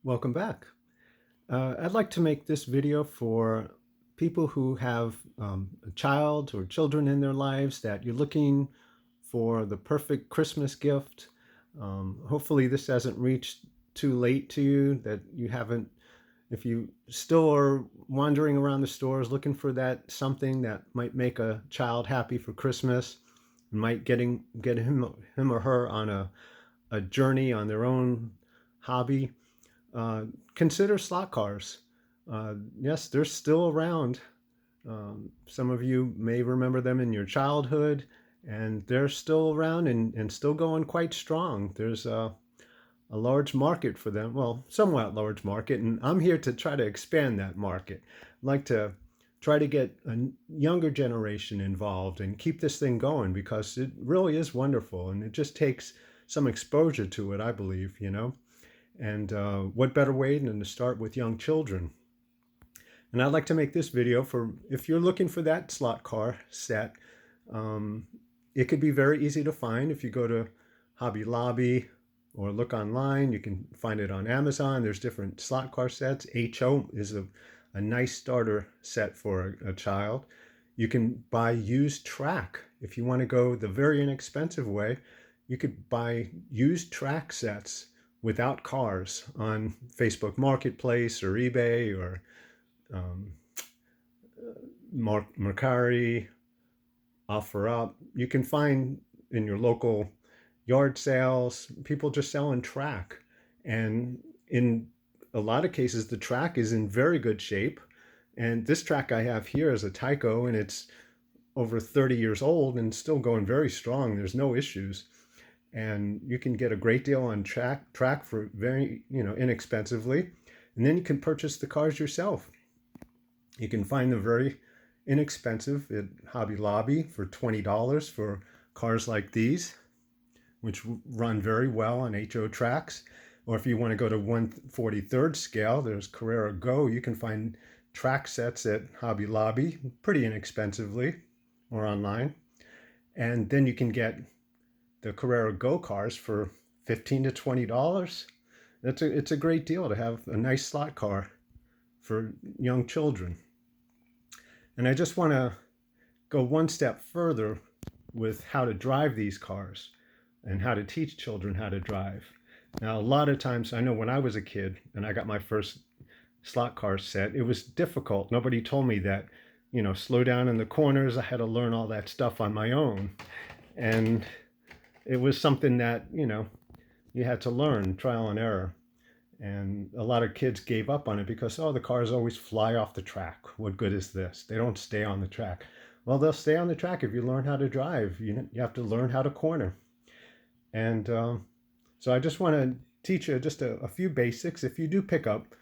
Welcome back. I'd like to make this video for people who have a child or children in their lives that you're looking for the perfect Christmas gift. Hopefully this hasn't reached too late to you, that you haven't, if you still are wandering around the stores looking for that something that might make a child happy for Christmas, and might get him or her on a journey on their own hobby. Uh, Consider slot cars. Yes, they're still around. Some of you may remember them in your childhood, and they're still around and still going quite strong. There's a large market for them, well, somewhat large market, and I'm here to try to expand that market. I'd like to try to get a younger generation involved and keep this thing going because it really is wonderful, and it just takes some exposure to it, I believe. And what better way than to start with young children? And I'd like to make this video for if you're looking for that slot car set. Um, it could be very easy to find if you go to Hobby Lobby or look online. You can find it on Amazon. There's different slot car sets. HO is a nice starter set for a child. You can buy used track. If you want to go the very inexpensive way, you could buy used track sets without cars on Facebook Marketplace or eBay or um, Mercari, OfferUp. You can find in your local yard sales people just selling track, and in a lot of cases the track is in very good shape. And this track I have here is a Tyco, and it's over 30 years old and still going very strong. There's no issues, and you can get a great deal on track for very inexpensively, and then you can purchase the cars yourself. You can find them very inexpensive at Hobby Lobby for $20 for cars like these, which run very well on HO tracks. Or if you want to go to 1/43rd scale, there's Carrera Go. You can find track sets at Hobby Lobby pretty inexpensively or online. And then you can get the Carrera Go cars for $15 to $20. It's a great deal to have a nice slot car for young children. And I just want to go one step further with how to drive these cars and how to teach children how to drive. Now, a lot of times, I know when I was a kid and I got my first slot car set, it was difficult. Nobody told me that, slow down in the corners. I had to learn all that stuff on my own. And it was something that, you had to learn, trial and error. And a lot of kids gave up on it because, oh, the cars always fly off the track. What good is this? They don't stay on the track. Well, they'll stay on the track if you learn how to drive. You have to learn how to corner. And so I just want to teach you just a few basics. If you do pick up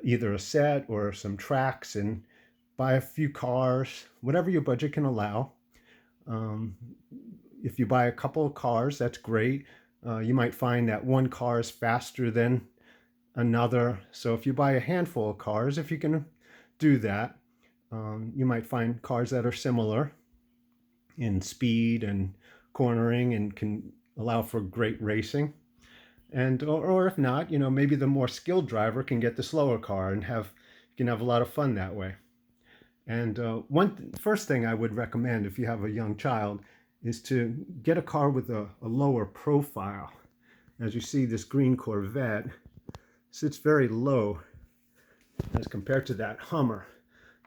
either a set or some tracks and buy a few cars, whatever your budget can allow. If you buy a couple of cars, that's great. You might find that one car is faster than another. So if you buy a handful of cars, if you can do that, you might find cars that are similar in speed and cornering and can allow for great racing. And or if not, maybe the more skilled driver can get the slower car and you can have a lot of fun that way. And first thing I would recommend if you have a young child is to get a car with a lower profile. As you see, this green Corvette sits very low as compared to that Hummer.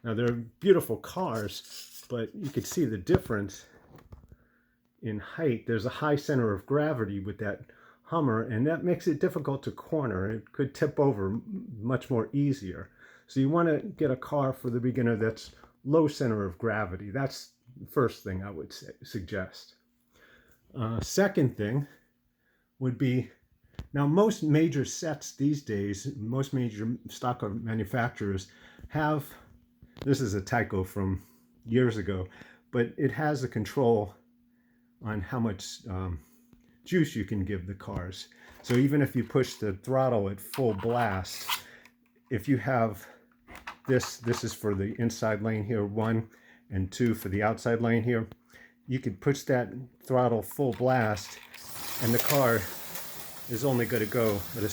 Now, they're beautiful cars, but you could see the difference in height. There's a high center of gravity with that Hummer, and that makes it difficult to corner. It could tip over much more easier. So you want to get a car for the beginner that's low center of gravity. That's the first thing I would suggest. Second thing would be, now most major sets these days, most major stock car manufacturers have, this is a Tyco from years ago, but it has a control on how much juice you can give the cars. So even if you push the throttle at full blast, if you have this is for the inside lane here, 1 and 2 for the outside lane here, you could push that throttle full blast and the car is only going to go at a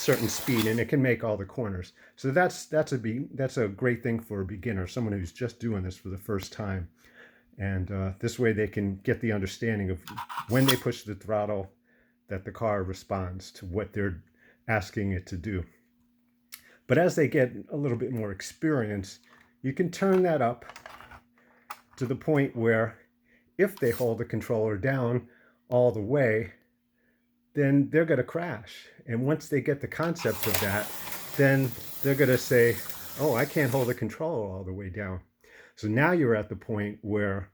certain speed, and it can make all the corners. So that's a great thing for a beginner, someone who's just doing this for the first time. And this way they can get the understanding of when they push the throttle that the car responds to what they're asking it to do. But as they get a little bit more experience, you can turn that up to the point where if they hold the controller down all the way, then they're going to crash. And once they get the concept of that, then they're going to say, oh, I can't hold the controller all the way down. So now you're at the point where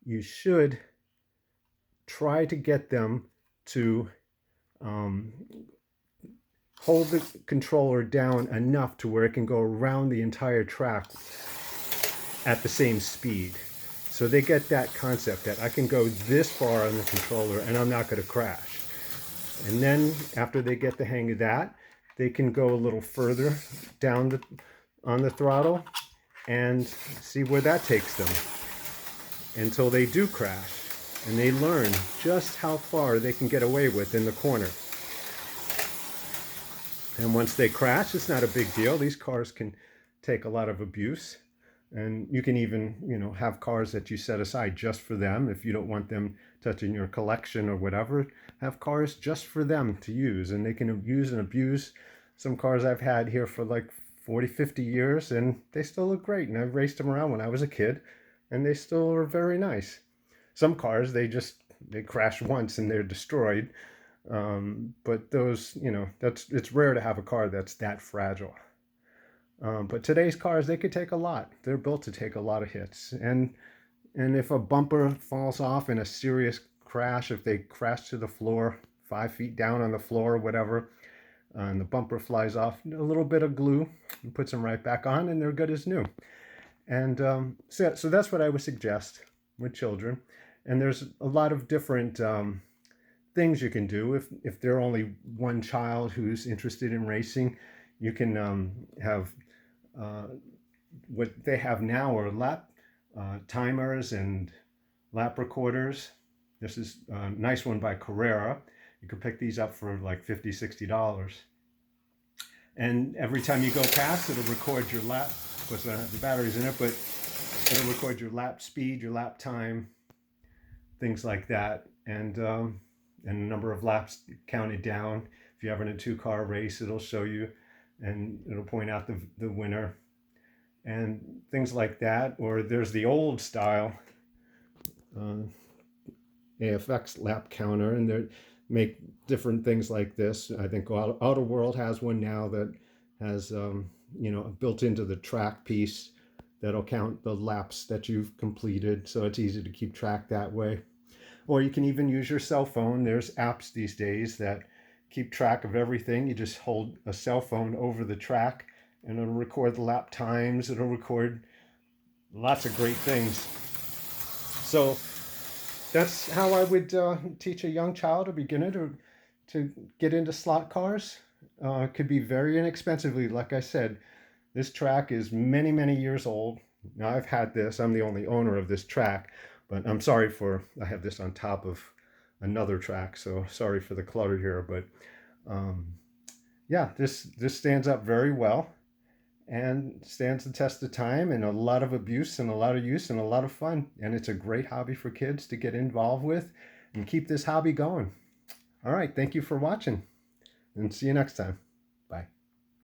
you should try to get them to hold the controller down enough to where it can go around the entire track at the same speed. So they get that concept that I can go this far on the controller and I'm not going to crash. And then after they get the hang of that, they can go a little further down on the throttle and see where that takes them until they do crash. And they learn just how far they can get away with in the corner. And once they crash, it's not a big deal. These cars can take a lot of abuse. And you can even, have cars that you set aside just for them. If you don't want them touching your collection or whatever, have cars just for them to use. And they can use and abuse some cars I've had here for like 40, 50 years, and they still look great. And I've raced them around when I was a kid, and they still are very nice. Some cars, they crash once and they're destroyed. But those, it's rare to have a car that's that fragile. But today's cars, they could take a lot. They're built to take a lot of hits. And if a bumper falls off in a serious crash, if they crash to the floor, 5 feet down on the floor or whatever, and the bumper flies off, a little bit of glue and puts them right back on, and they're good as new. And so that's what I would suggest with children. And there's a lot of different things you can do. If they're only one child who's interested in racing, you can have what they have now are lap timers and lap recorders. This is a nice one by Carrera. You can pick these up for like $50, $60. And every time you go past, it'll record your lap. Of course, I don't have the batteries in it, but it'll record your lap speed, your lap time, things like that. And the number of laps counted down. If you're having a 2-car race, it'll show you, and it'll point out the winner and things like that. Or there's the old style AFX lap counter, and they make different things like this. I think Auto World has one now that has built into the track piece that'll count the laps that you've completed, so it's easy to keep track that way. Or you can even use your cell phone. There's apps these days that keep track of everything. You just hold a cell phone over the track and it'll record the lap times. It'll record lots of great things. So that's how I would teach a young child, a beginner, to get into slot cars. It could be very inexpensively. Like I said, this track is many, many years old. Now I've had this. I'm the only owner of this track. But I'm sorry I have this on top of another track, so sorry for the clutter here. But yeah, this stands up very well and stands the test of time, and a lot of abuse and a lot of use and a lot of fun. And it's a great hobby for kids to get involved with and keep this hobby going. All right, thank you for watching, and see you next time.